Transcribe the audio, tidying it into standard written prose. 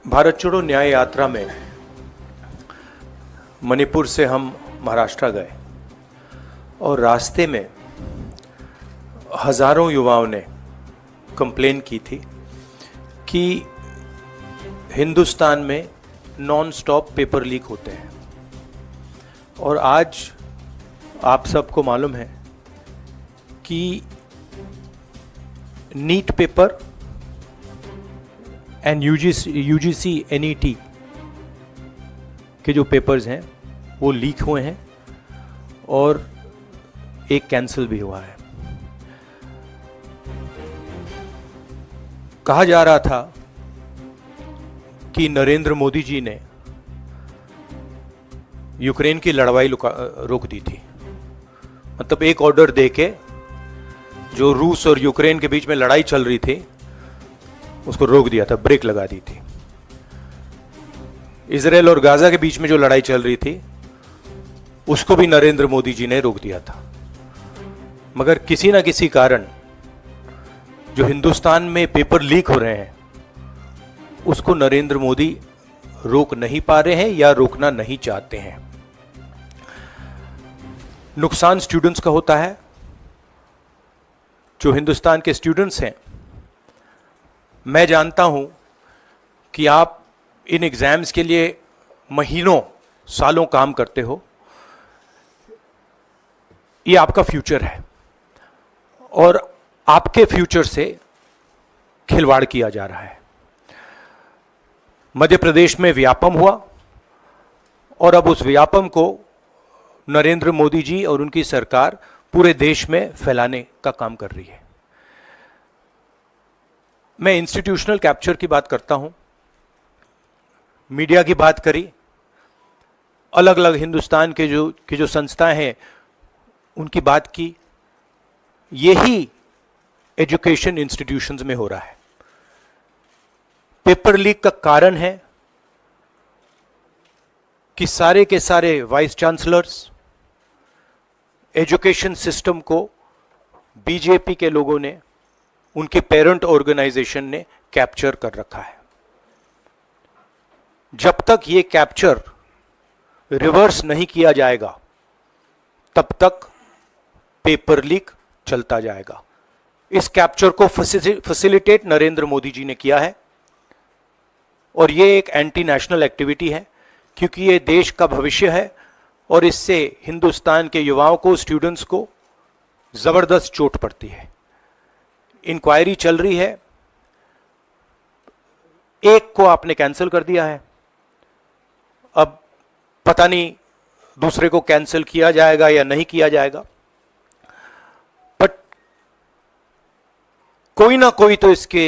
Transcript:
भारत छोड़ो न्याय यात्रा में मणिपुर से हम महाराष्ट्र गए और रास्ते में हजारों युवाओं ने कंप्लेन की थी कि हिंदुस्तान में नॉन स्टॉप पेपर लीक होते हैं। और आज आप सबको मालूम है कि NEET paper and UGC NET के जो पेपर्स हैं वो लीक हुए हैं और एक कैंसिल भी हुआ है। कहा जा रहा था कि नरेंद्र मोदी जी ने यूक्रेन की लड़ाई रोक दी थी। मतलब एक ऑर्डर देके जो रूस और यूक्रेन के बीच में लड़ाई चल रही थी उसको रोक दिया था, ब्रेक लगा दी थी। इजराइल और गाजा के बीच में जो लड़ाई चल रही थी उसको भी नरेंद्र मोदी जी ने रोक दिया था। मगर किसी ना किसी कारण जो हिंदुस्तान में पेपर लीक हो रहे हैं उसको नरेंद्र मोदी रोक नहीं पा रहे हैं या रोकना नहीं चाहते हैं। नुकसान स्टूडेंट्स का होता है। जो हिंदुस्तान के स्टूडेंट्स हैं, मैं जानता हूं कि आप इन एग्जाम्स के लिए महीनों सालों काम करते हो। ये आपका फ्यूचर है और आपके फ्यूचर से खिलवाड़ किया जा रहा है। मध्य प्रदेश में व्यापम हुआ और अब उस व्यापम को नरेंद्र मोदी जी और उनकी सरकार पूरे देश में फैलाने का काम कर रही है। मैं इंस्टीट्यूशनल कैप्चर की बात करता हूं, मीडिया की बात करी, अलग अलग हिंदुस्तान के जो संस्थाएं हैं उनकी बात की। यही एजुकेशन इंस्टीट्यूशंस में हो रहा है। पेपर लीक का कारण है कि सारे के सारे वाइस चांसलर्स, एजुकेशन सिस्टम को बीजेपी के लोगों ने, उनके पेरेंट ऑर्गेनाइजेशन ने कैप्चर कर रखा है। जब तक ये कैप्चर रिवर्स नहीं किया जाएगा तब तक पेपर लीक चलता जाएगा। इस कैप्चर को फैसिलिटेट नरेंद्र मोदी जी ने किया है और ये एक एंटी नेशनल एक्टिविटी है क्योंकि ये देश का भविष्य है और इससे हिंदुस्तान के युवाओं को, स्टूडेंट्स को जबरदस्त चोट पड़ती है। इंक्वायरी चल रही है, एक को आपने कैंसिल कर दिया है, अब पता नहीं दूसरे को कैंसिल किया जाएगा या नहीं किया जाएगा। बट कोई ना कोई तो इसके